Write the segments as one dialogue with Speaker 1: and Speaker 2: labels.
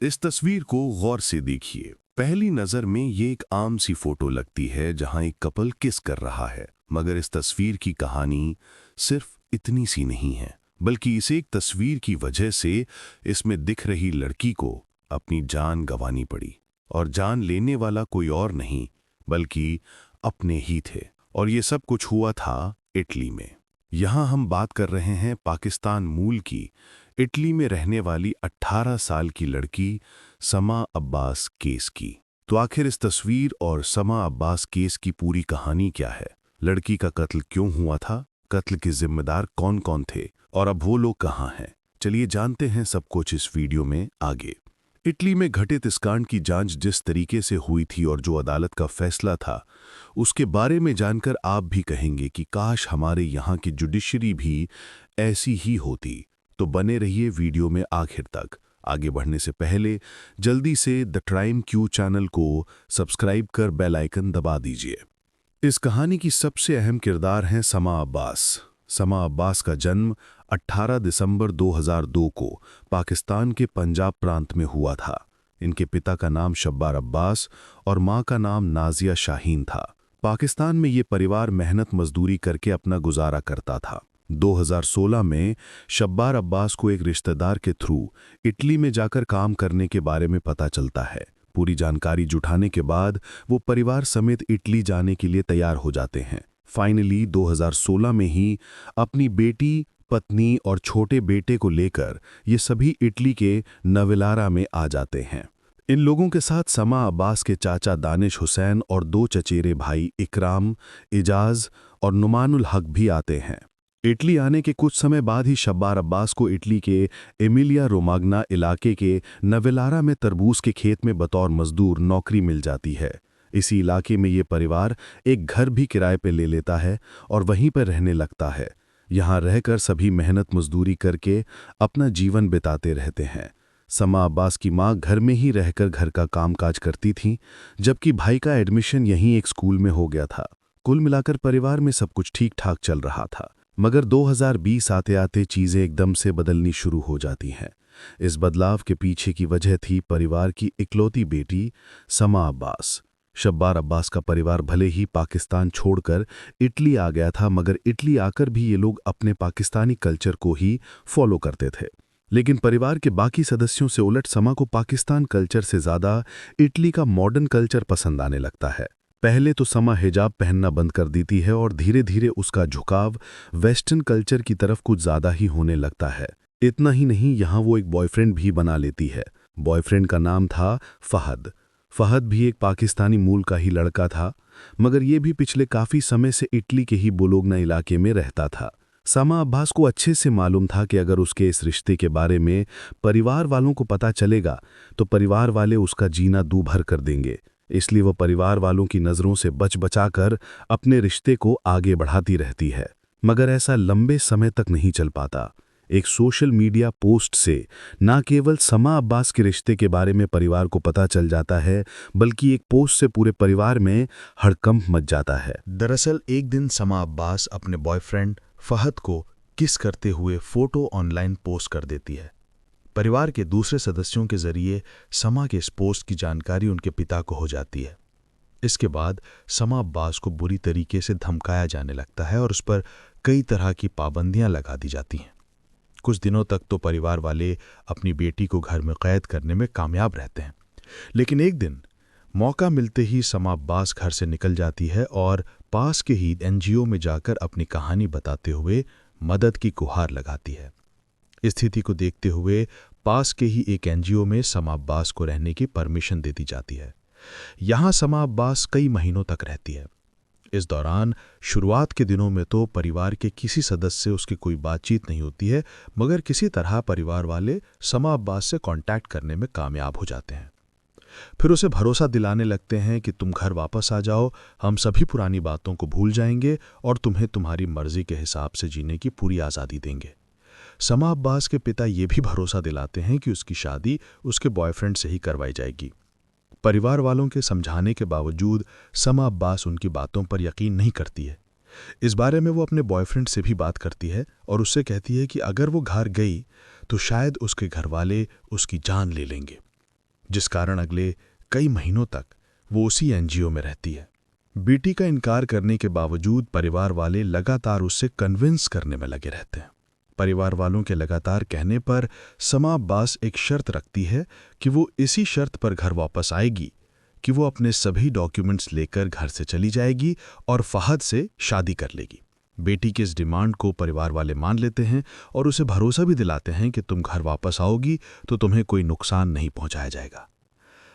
Speaker 1: इस तस्वीर को गौर से देखिए। पहली नज़र में ये एक आम सी फोटो लगती है जहां एक कपल किस कर रहा है, मगर इस तस्वीर की कहानी सिर्फ इतनी सी नहीं है, बल्कि इस एक तस्वीर की वजह से इसमें दिख रही लड़की को अपनी जान गंवानी पड़ी। और जान लेने वाला कोई और नहीं बल्कि अपने ही थे। और ये सब कुछ हुआ था इटली में। यहाँ हम बात कर रहे हैं पाकिस्तान मूल की, इटली में रहने वाली 18 साल की लड़की समा अब्बास केस की। तो आखिर इस तस्वीर और समा अब्बास केस की पूरी कहानी क्या है? लड़की का कत्ल क्यों हुआ था? कत्ल के जिम्मेदार कौन कौन थे? और अब वो लोग कहाँ हैं? चलिए जानते हैं सब कुछ इस वीडियो में आगे। इटली में घटित इस कांड की जांच जिस तरीके से हुई थी और जो अदालत का फैसला था, उसके बारे में जानकर आप भी कहेंगे कि काश हमारे यहाँ की जुडिशरी भी ऐसी ही होती। तो बने रहिए वीडियो में आखिर तक। आगे बढ़ने से पहले जल्दी से द टाइम क्यू चैनल को सब्सक्राइब कर बेल आइकन दबा दीजिए। इस कहानी की सबसे अहम किरदार हैं समा अब्बास। समा अब्बास का जन्म 18 दिसंबर 2002 को पाकिस्तान के पंजाब प्रांत में हुआ था। इनके पिता का नाम शब्बार अब्बास और मां का नाम नाजिया शाहीन था। पाकिस्तान में ये परिवार मेहनत मजदूरी करके अपना गुजारा करता था। 2016 में शब्बार अब्बास को एक रिश्तेदार के थ्रू इटली में जाकर काम करने के बारे में पता चलता है। पूरी जानकारी जुटाने के बाद वो परिवार समेत इटली जाने के लिए तैयार हो जाते हैं। फाइनली 2016 में ही अपनी बेटी, पत्नी और छोटे बेटे को लेकर ये सभी इटली के नविलारा में आ जाते हैं। इन लोगों के साथ समा अब्बास के चाचा दानिश हुसैन और 2 चचेरे भाई इकराम, इजाज और नुमानुल हक भी आते हैं। इटली आने के कुछ समय बाद ही शब्बार अब्बास को इटली के एमिलिया रोमाग्ना इलाके के नवेलारा में तरबूज के खेत में बतौर मजदूर नौकरी मिल जाती है। इसी इलाके में ये परिवार एक घर भी किराए पे ले लेता है और वहीं पर रहने लगता है। यहाँ रहकर सभी मेहनत मजदूरी करके अपना जीवन बिताते रहते हैं। समा अब्बास की माँ घर में ही रहकर घर का कामकाज करती थी, जबकि भाई का एडमिशन यहीं एक स्कूल में हो गया था। कुल मिलाकर परिवार में सब कुछ ठीक ठाक चल रहा था। मगर 2020 आते आते चीजें एकदम से बदलनी शुरू हो जाती हैं। इस बदलाव के पीछे की वजह थी परिवार की इकलौती बेटी समा अब्बास। शब्बार अब्बास का परिवार भले ही पाकिस्तान छोड़कर इटली आ गया था, मगर इटली आकर भी ये लोग अपने पाकिस्तानी कल्चर को ही फॉलो करते थे। लेकिन परिवार के बाकी सदस्यों से उलट समा को पाकिस्तान कल्चर से ज़्यादा इटली का मॉडर्न कल्चर पसंद आने लगता है। पहले तो समा हिजाब पहनना बंद कर देती है और धीरे धीरे उसका झुकाव वेस्टर्न कल्चर की तरफ कुछ ज़्यादा ही होने लगता है। इतना ही नहीं, यहाँ वो एक बॉयफ्रेंड भी बना लेती है। बॉयफ्रेंड का नाम था फहद। फहद भी एक पाकिस्तानी मूल का ही लड़का था, मगर ये भी पिछले काफ़ी समय से इटली के ही बोलोगना इलाके में रहता था। समा अब्बास को अच्छे से मालूम था कि अगर उसके इस रिश्ते के बारे में परिवार वालों को पता चलेगा तो परिवार वाले उसका जीना दूभर कर देंगे। इसलिए वो परिवार वालों की नज़रों से बच बचाकर अपने रिश्ते को आगे बढ़ाती रहती है। मगर ऐसा लंबे समय तक नहीं चल पाता। एक सोशल मीडिया पोस्ट से न केवल समा अब्बास के रिश्ते के बारे में परिवार को पता चल जाता है, बल्कि एक पोस्ट से पूरे परिवार में हड़कंप मच जाता है।
Speaker 2: दरअसल एक दिन समा अब्बास अपने बॉयफ्रेंड फहद को किस करते हुए फोटो ऑनलाइन पोस्ट कर देती है। परिवार के दूसरे सदस्यों के जरिए समा के इस पोस्ट की जानकारी उनके पिता को हो जाती है। इसके बाद समा अब्बास को बुरी तरीके से धमकाया जाने लगता है और उस पर कई तरह की पाबंदियां लगा दी जाती हैं। कुछ दिनों तक तो परिवार वाले अपनी बेटी को घर में कैद करने में कामयाब रहते हैं, लेकिन एक दिन मौका मिलते ही समा अब्बास घर से निकल जाती है और पास के ही एनजीओ में जाकर अपनी कहानी बताते हुए मदद की गुहार लगाती है। स्थिति को देखते हुए पास के ही एक एनजीओ में समा अब्बास को रहने की परमिशन दे दी जाती है। यहाँ समा अब्बास कई महीनों तक रहती है। इस दौरान शुरुआत के दिनों में तो परिवार के किसी सदस्य से उसकी कोई बातचीत नहीं होती है, मगर किसी तरह परिवार वाले समा अब्बास से कांटेक्ट करने में कामयाब हो जाते हैं। फिर उसे भरोसा दिलाने लगते हैं कि तुम घर वापस आ जाओ, हम सभी पुरानी बातों को भूल जाएंगे और तुम्हें तुम्हारी मर्जी के हिसाब से जीने की पूरी आज़ादी देंगे। समा अब्बास के पिता ये भी भरोसा दिलाते हैं कि उसकी शादी उसके बॉयफ्रेंड से ही करवाई जाएगी। परिवार वालों के समझाने के बावजूद समा अब्बास उनकी बातों पर यकीन नहीं करती है। इस बारे में वो अपने बॉयफ्रेंड से भी बात करती है और उससे कहती है कि अगर वो घर गई तो शायद उसके घर वाले उसकी जान ले लेंगे। जिस कारण अगले कई महीनों तक वो उसी एनजीओ में रहती है। बेटी का इनकार करने के बावजूद परिवार वाले लगातार उससे कन्विंस करने में लगे रहते हैं। परिवार वालों के लगातार कहने पर समा अब्बास एक शर्त रखती है कि वो इसी शर्त पर घर वापस आएगी कि वो अपने सभी डॉक्यूमेंट्स लेकर घर से चली जाएगी और फहद से शादी कर लेगी। बेटी की इस डिमांड को परिवार वाले मान लेते हैं और उसे भरोसा भी दिलाते हैं कि तुम घर वापस आओगी तो तुम्हें कोई नुकसान नहीं पहुंचाया जाएगा।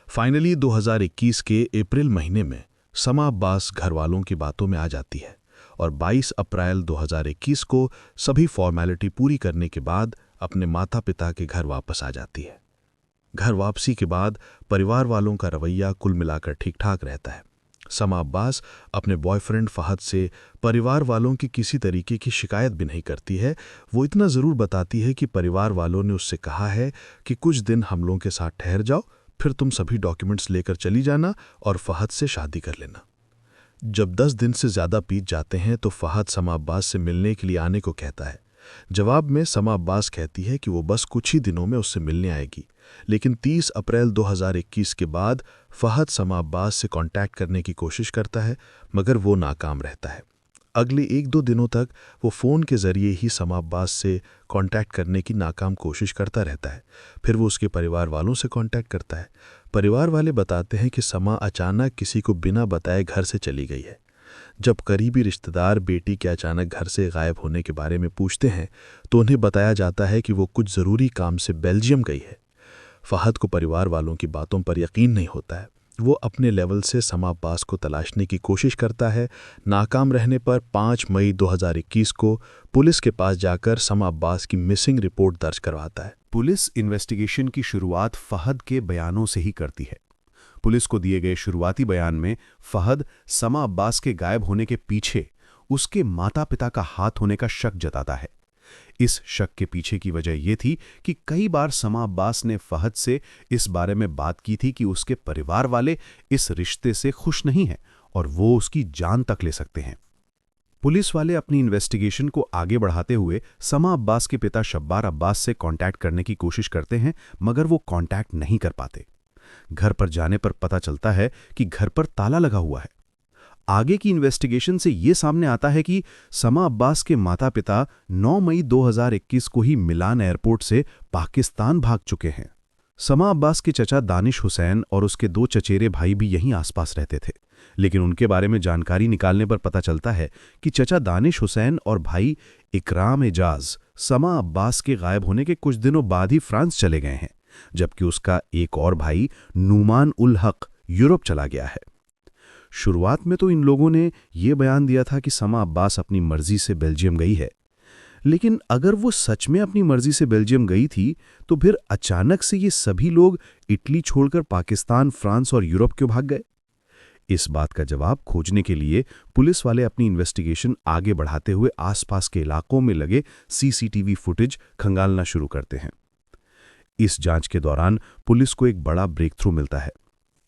Speaker 2: फाइनली 2021 के अप्रैल महीने में समा अब्बास घर वालों की बातों में आ जाती है और 22 अप्रैल 2021 को सभी फॉर्मेलिटी पूरी करने के बाद अपने माता पिता के घर वापस आ जाती है। घर वापसी के बाद परिवार वालों का रवैया कुल मिलाकर ठीक ठाक रहता है। समा अब्बास अपने बॉयफ्रेंड फहद से परिवार वालों की किसी तरीके की शिकायत भी नहीं करती है। वो इतना ज़रूर बताती है कि परिवार वालों ने उससे कहा है कि कुछ दिन हम लोगों के साथ ठहर जाओ, फिर तुम सभी डॉक्यूमेंट्स लेकर चली जाना और फहद से शादी कर लेना। जब 10 दिन से ज़्यादा बीत जाते हैं तो फहद समा अब्बास से मिलने के लिए आने को कहता है। जवाब में समा अब्बास कहती है कि वो बस कुछ ही दिनों में उससे मिलने आएगी, लेकिन 30 अप्रैल 2021 के बाद फहद समा अब्बास से कांटेक्ट करने की कोशिश करता है, मगर वो नाकाम रहता है। अगले 1-2 दिनों तक वो फ़ोन के ज़रिए ही समा अब्बास से कांटेक्ट करने की नाकाम कोशिश करता रहता है। फिर वो उसके परिवार वालों से कांटेक्ट करता है। परिवार वाले बताते हैं कि समा अचानक किसी को बिना बताए घर से चली गई है। जब करीबी रिश्तेदार बेटी के अचानक घर से गायब होने के बारे में पूछते हैं तो उन्हें बताया जाता है कि वो कुछ ज़रूरी काम से बेल्जियम गई है। फहद को परिवार वालों की बातों पर यकीन नहीं होता है। वो अपने लेवल से समा अब्बास को तलाशने की कोशिश करता है। नाकाम रहने पर 5 मई 2021 को पुलिस के पास जाकर समा अब्बास की मिसिंग रिपोर्ट दर्ज करवाता है।
Speaker 1: पुलिस इन्वेस्टिगेशन की शुरुआत फहद के बयानों से ही करती है। पुलिस को दिए गए शुरुआती बयान में फहद समा अब्बास के गायब होने के पीछे उसके माता पिता का हाथ होने का शक जताता है। इस शक के पीछे की वजह यह थी कि कई बार समा अब्बास ने फहद से इस बारे में बात की थी कि उसके परिवार वाले इस रिश्ते से खुश नहीं हैं और वो उसकी जान तक ले सकते हैं। पुलिस वाले अपनी इन्वेस्टिगेशन को आगे बढ़ाते हुए समा अब्बास के पिता शब्बार अब्बास से कांटेक्ट करने की कोशिश करते हैं, मगर वो कांटेक्ट नहीं कर पाते। घर पर जाने पर पता चलता है कि घर पर ताला लगा हुआ है। आगे की इन्वेस्टिगेशन से ये सामने आता है कि समा अब्बास के माता पिता 9 मई 2021 को ही मिलान एयरपोर्ट से पाकिस्तान भाग चुके हैं। समा अब्बास के चचा दानिश हुसैन और उसके 2 चचेरे भाई भी यहीं आसपास रहते थे, लेकिन उनके बारे में जानकारी निकालने पर पता चलता है कि चचा दानिश हुसैन और भाई इकराम एजाज समा अब्बास के गायब होने के कुछ दिनों बाद ही फ्रांस चले गए हैं, जबकि उसका एक और भाई नुमान उल हक यूरोप चला गया है। शुरुआत में तो इन लोगों ने यह बयान दिया था कि समा अब्बास अपनी मर्जी से बेल्जियम गई है, लेकिन अगर वो सच में अपनी मर्जी से बेल्जियम गई थी तो फिर अचानक से ये सभी लोग इटली छोड़कर पाकिस्तान, फ्रांस और यूरोप क्यों भाग गए? इस बात का जवाब खोजने के लिए पुलिस वाले अपनी इन्वेस्टिगेशन आगे बढ़ाते हुए आसपास के इलाकों में लगे सीसीटीवी फुटेज खंगालना शुरू करते हैं। इस जांच के दौरान पुलिस को एक बड़ा ब्रेक थ्रू मिलता है।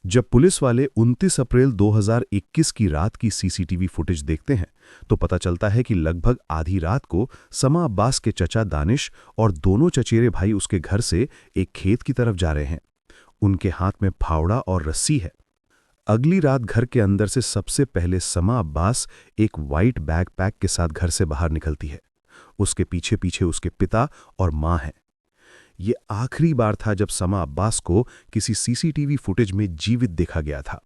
Speaker 1: जब पुलिस वाले 29 अप्रैल 2021 की रात की सीसीटीवी फुटेज देखते हैं तो पता चलता है कि लगभग आधी रात को समा अब्बास के चचा दानिश और दोनों चचेरे भाई उसके घर से एक खेत की तरफ जा रहे हैं। उनके हाथ में फावड़ा और रस्सी है। अगली रात घर के अंदर से सबसे पहले समा अब्बास एक वाइट बैग पैक के साथ घर से बाहर निकलती है। उसके पीछे पीछे उसके पिता और मां हैं। ये आखिरी बार था जब समा अब्बास को किसी सीसीटीवी फुटेज में जीवित देखा गया था।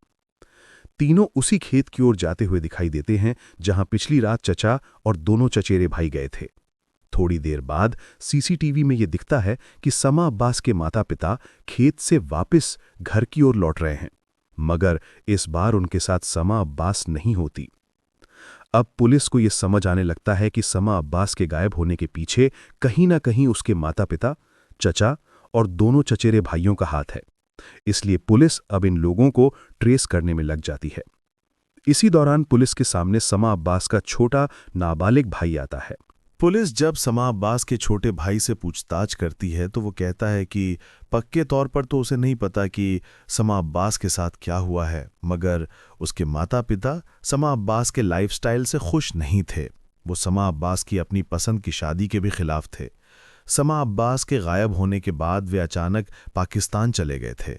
Speaker 1: तीनों उसी खेत की ओर जाते हुए दिखाई देते हैं जहां पिछली रात चचा और दोनों चचेरे भाई गए थे। थोड़ी देर बाद सीसीटीवी में यह दिखता है कि समा अब्बास के माता पिता खेत से वापस घर की ओर लौट रहे हैं, मगर इस बार उनके साथ समा अब्बास नहीं होती। अब पुलिस को यह समझ आने लगता है कि समा अब्बास के गायब होने के पीछे कहीं ना कहीं उसके माता पिता, चचा और दोनों चचेरे भाइयों का हाथ है। इसलिए पुलिस अब इन लोगों को ट्रेस करने में लग जाती है। इसी दौरान पुलिस के सामने समा अब्बास का छोटा नाबालिग भाई आता है। पुलिस जब समा अब्बास के छोटे भाई से पूछताछ करती है तो वो कहता है कि पक्के तौर पर तो उसे नहीं पता कि समा अब्बास के साथ क्या हुआ है, मगर उसके माता पिता समा अब्बास के लाइफस्टाइल से खुश नहीं थे। वो समा अब्बास की अपनी पसंद की शादी के भी खिलाफ थे। समा अब्बास के गायब होने के बाद वे अचानक पाकिस्तान चले गए थे।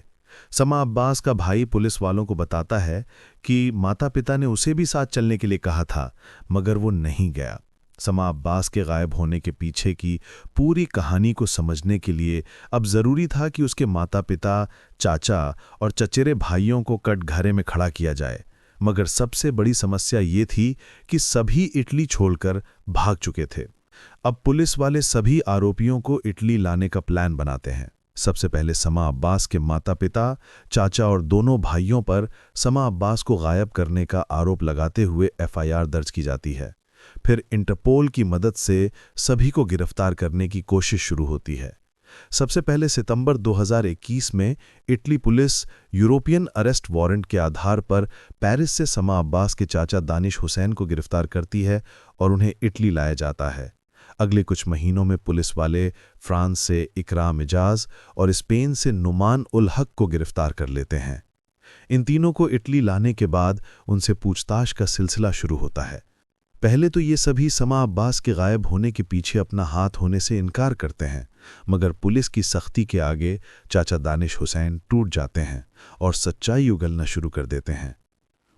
Speaker 1: समा अब्बास का भाई पुलिस वालों को बताता है कि माता पिता ने उसे भी साथ चलने के लिए कहा था, मगर वो नहीं गया। समा अब्बास के गायब होने के पीछे की पूरी कहानी को समझने के लिए अब जरूरी था कि उसके माता पिता, चाचा और चचेरे भाइयों को कटघरे में खड़ा किया जाए। मगर सबसे बड़ी समस्या ये थी कि सभी इटली छोड़कर भाग चुके थे। अब पुलिस वाले सभी आरोपियों को इटली लाने का प्लान बनाते हैं। सबसे पहले समा अब्बास के माता पिता, चाचा और दोनों भाइयों पर समा अब्बास को गायब करने का आरोप लगाते हुए एफआईआर दर्ज की जाती है। फिर इंटरपोल की मदद से सभी को गिरफ्तार करने की कोशिश शुरू होती है। सबसे पहले सितंबर 2021 में Italy police European arrest warrant के आधार पर पेरिस से समा अब्बास के चाचा दानिश हुसैन को गिरफ्तार करती है और उन्हें इटली लाया जाता है। अगले कुछ महीनों में पुलिस वाले फ्रांस से इकराम इजाज और स्पेन से नुमान उल हक को गिरफ्तार कर लेते हैं। इन तीनों को इटली लाने के बाद उनसे पूछताछ का सिलसिला शुरू होता है। पहले तो ये सभी समा अब्बास के गायब होने के पीछे अपना हाथ होने से इनकार करते हैं, मगर पुलिस की सख्ती के आगे चाचा दानिश हुसैन टूट जाते हैं और सच्चाई उगलना शुरू कर देते हैं।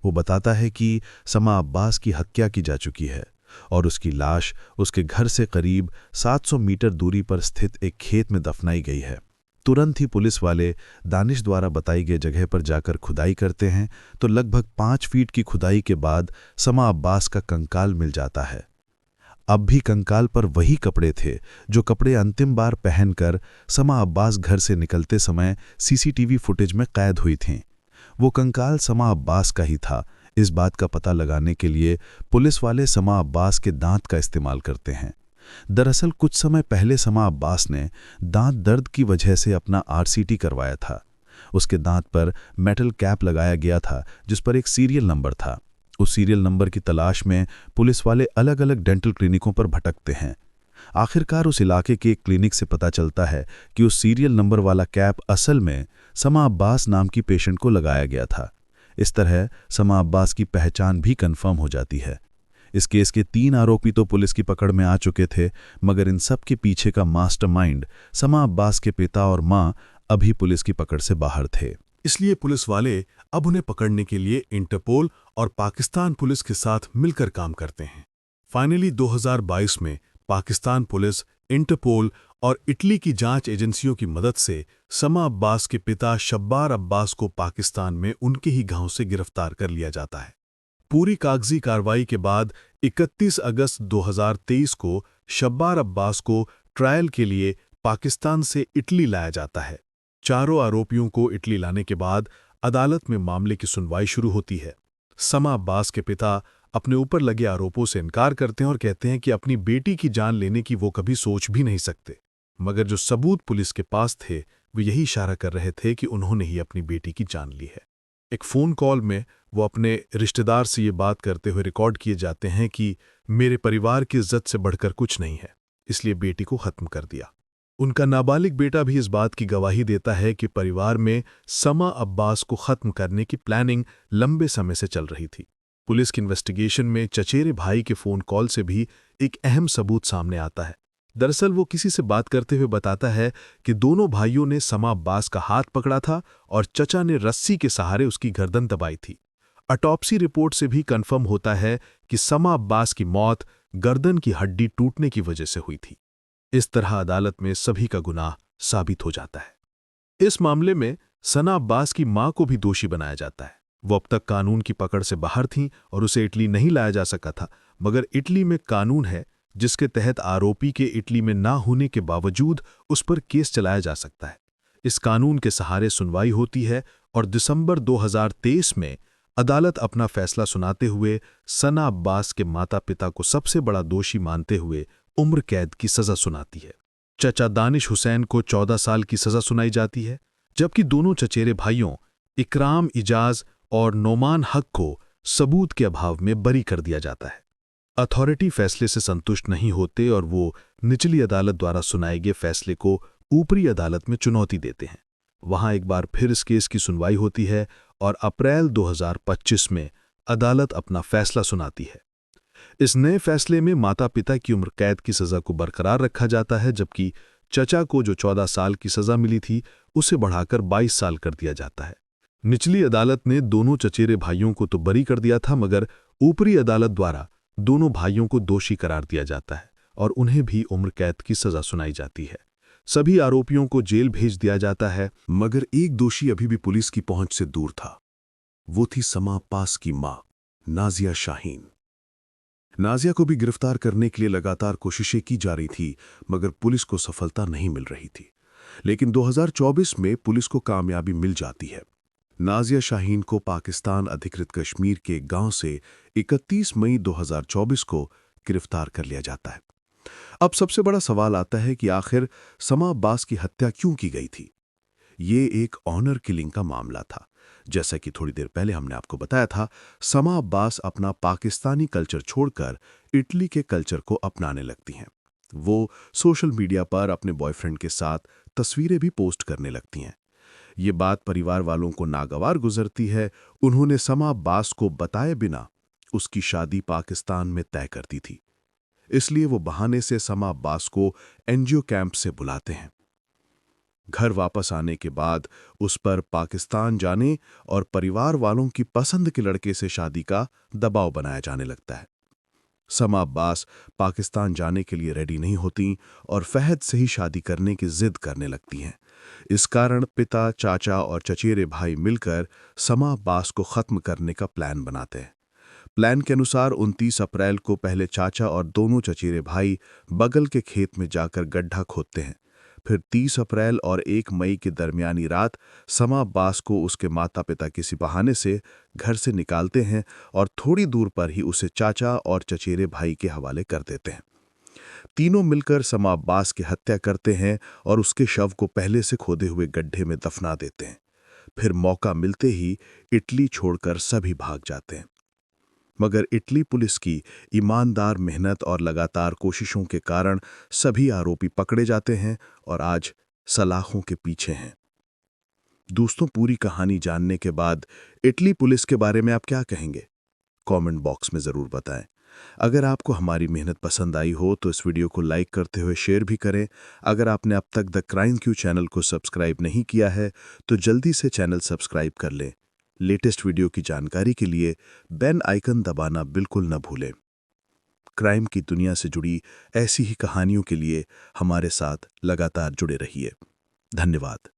Speaker 1: वो बताता है कि समा अब्बास की हत्या की जा चुकी है और उसकी लाश उसके घर से करीब 700 मीटर दूरी पर स्थित एक खेत में दफनाई गई है। तुरंत ही पुलिस वाले दानिश द्वारा बताई गई जगह पर जाकर खुदाई करते हैं तो लगभग 5 फीट की खुदाई के बाद समा अब्बास का कंकाल मिल जाता है। अब भी कंकाल पर वही कपड़े थे जो कपड़े अंतिम बार पहनकर समा अब्बास घर से निकलते समय सीसीटीवी फुटेज में कैद हुई थीं। वो कंकाल समा अब्बास का ही था। इस बात का पता लगाने के लिए पुलिस वाले समा अब्बास के दांत का इस्तेमाल करते हैं। दरअसल कुछ समय पहले समा अब्बास ने दांत दर्द की वजह से अपना आरसीटी करवाया था। उसके दांत पर मेटल कैप लगाया गया था जिस पर एक सीरियल नंबर था। उस सीरियल नंबर की तलाश में पुलिस वाले अलग अलग डेंटल क्लिनिकों पर भटकते हैं। आखिरकार उस इलाके के एक क्लिनिक से पता चलता है कि उस सीरियल नंबर वाला कैप असल में समा अब्बास नाम की पेशेंट को लगाया गया था। इस तरह समा अब्बास की पहचान भी कंफर्म हो जाती है। इस केस के 3 आरोपी तो पुलिस की पकड़ में आ चुके थे, मगर इन सब के पीछे का मास्टरमाइंड समा अब्बास के पिता और मां अभी पुलिस की पकड़ से बाहर थे।
Speaker 3: इसलिए पुलिस वाले अब उन्हें पकड़ने के लिए इंटरपोल और पाकिस्तान पुलिस के साथ मिलकर काम करते हैं। फाइनली 2022 में पाकिस्तान पुलिस, इंटरपोल और इटली की जांच एजेंसियों की मदद से समा अब्बास के पिता शब्बार अब्बास को पाकिस्तान में उनके ही गांव से गिरफ्तार कर लिया जाता है। पूरी कागजी कार्रवाई के बाद 31 अगस्त 2023 को शब्बार अब्बास को ट्रायल के लिए पाकिस्तान से इटली लाया जाता है। चारों आरोपियों को इटली लाने के बाद अदालत में मामले की सुनवाई शुरू होती है। समा अब्बास के पिता अपने ऊपर लगे आरोपों से इनकार करते हैं और कहते हैं कि अपनी बेटी की जान लेने की वो कभी सोच भी नहीं सकते, मगर जो सबूत पुलिस के पास थे वो यही इशारा कर रहे थे कि उन्होंने ही अपनी बेटी की जान ली है। एक फ़ोन कॉल में वो अपने रिश्तेदार से ये बात करते हुए रिकॉर्ड किए जाते हैं कि मेरे परिवार की इज्जत से बढ़कर कुछ नहीं है, इसलिए बेटी को ख़त्म कर दिया। उनका नाबालिग बेटा भी इस बात की गवाही देता है कि परिवार में समा अब्बास को ख़त्म करने की प्लानिंग लंबे समय से चल रही थी। पुलिस की इन्वेस्टिगेशन में चचेरे भाई के फ़ोन कॉल से भी एक अहम सबूत सामने आता है। दरअसल वो किसी से बात करते हुए बताता है कि दोनों भाइयों ने समा अब्बास का हाथ पकड़ा था और चचा ने रस्सी के सहारे उसकी गर्दन दबाई थी। ऑटोप्सी रिपोर्ट से भी कंफर्म होता है कि समा अब्बास की मौत गर्दन की हड्डी टूटने की वजह से हुई थी। इस तरह अदालत में सभी का गुनाह साबित हो जाता है। इस मामले में सना अब्बास की मां को भी दोषी बनाया जाता है। वो अब तक कानून की पकड़ से बाहर थीं और उसे इटली नहीं लाया जा सका था, मगर इटली में कानून है जिसके तहत आरोपी के इटली में ना होने के बावजूद उस पर केस चलाया जा सकता है। इस कानून के सहारे सुनवाई होती है और दिसंबर 2023 में अदालत अपना फैसला सुनाते हुए सना अब्बास के माता पिता को सबसे बड़ा दोषी मानते हुए उम्र कैद की सजा सुनाती है। चचा दानिश हुसैन को 14 साल की सजा सुनाई जाती है, जबकि दोनों चचेरे भाइयों इकराम इजाज और नोमान हक को सबूत के अभाव में बरी कर दिया जाता है। अथॉरिटी फैसले से संतुष्ट नहीं होते और वो निचली अदालत द्वारा सुनाए गए फैसले को ऊपरी अदालत में चुनौती देते हैं। वहां एक बार फिर इस केस की सुनवाई होती है और अप्रैल 2025 में अदालत अपना फैसला सुनाती है। इस नए फैसले में माता पिता की उम्र कैद की सजा को बरकरार रखा जाता है, जबकि चचा को जो 14 साल की सजा मिली थी उसे बढ़ाकर 22 साल कर दिया जाता है। निचली अदालत ने दोनों चचेरे भाइयों को तो बरी कर दिया था, मगर ऊपरी अदालत द्वारा दोनों भाइयों को दोषी करार दिया जाता है और उन्हें भी उम्र कैद की सजा सुनाई जाती है। सभी आरोपियों को जेल भेज दिया जाता है,
Speaker 1: मगर एक दोषी अभी भी पुलिस की पहुंच से दूर था। वो थी समा अब्बास की मां, नाजिया शाहीन। नाजिया को भी गिरफ्तार करने के लिए लगातार कोशिशें की जा रही थी, मगर पुलिस को सफलता नहीं मिल रही थी। लेकिन 2024 में पुलिस को कामयाबी मिल जाती है। नाजिया शाहीन को पाकिस्तान अधिकृत कश्मीर के एक गांव से 31 मई 2024 को गिरफ्तार कर लिया जाता है। अब सबसे बड़ा सवाल आता है कि आखिर समा अब्बास की हत्या क्यों की गई थी। ये एक ऑनर किलिंग का मामला था। जैसा कि थोड़ी देर पहले हमने आपको बताया था, समा अब्बास अपना पाकिस्तानी कल्चर छोड़कर इटली के कल्चर को अपनाने लगती हैं। वो सोशल मीडिया पर अपने बॉयफ्रेंड के साथ तस्वीरें भी पोस्ट करने लगती हैं। ये बात परिवार वालों को नागवार गुजरती है। उन्होंने समा अब्बास को बताए बिना उसकी शादी पाकिस्तान में तय कर दी थी। इसलिए वो बहाने से समा अब्बास को एनजीओ कैंप से बुलाते हैं। घर वापस आने के बाद उस पर पाकिस्तान जाने और परिवार वालों की पसंद के लड़के से शादी का दबाव बनाया जाने लगता है। समा अब्बास पाकिस्तान जाने के लिए रेडी नहीं होती और फहद से ही शादी करने की जिद करने लगती हैं। इस कारण पिता, चाचा और चचेरे भाई मिलकर समा अब्बास को खत्म करने का प्लान बनाते हैं। प्लान के अनुसार 29 अप्रैल को पहले चाचा और दोनों चचेरे भाई बगल के खेत में जाकर गड्ढा खोदते हैं। फिर 30 अप्रैल और 1 मई की दरमियानी रात समा अब्बास को उसके माता पिता किसी बहाने से घर से निकालते हैं और थोड़ी दूर पर ही उसे चाचा और चचेरे भाई के हवाले कर देते हैं। तीनों मिलकर समा अब्बास की हत्या करते हैं और उसके शव को पहले से खोदे हुए गड्ढे में दफना देते हैं। फिर मौका मिलते ही इटली छोड़कर सभी भाग जाते हैं। मगर इटली पुलिस की ईमानदार मेहनत और लगातार कोशिशों के कारण सभी आरोपी पकड़े जाते हैं और आज सलाखों के पीछे हैं। दोस्तों, पूरी कहानी जानने के बाद इटली पुलिस के बारे में आप क्या कहेंगे? कमेंट बॉक्स में ज़रूर बताएं। अगर आपको हमारी मेहनत पसंद आई हो तो इस वीडियो को लाइक करते हुए शेयर भी करें। अगर आपने अब तक द क्राइम क्यू चैनल को सब्सक्राइब नहीं किया है तो जल्दी से चैनल सब्सक्राइब कर लें। लेटेस्ट वीडियो की जानकारी के लिए बेल आइकन दबाना बिल्कुल न भूलें। क्राइम की दुनिया से जुड़ी ऐसी ही कहानियों के लिए हमारे साथ लगातार जुड़े रहिए। धन्यवाद।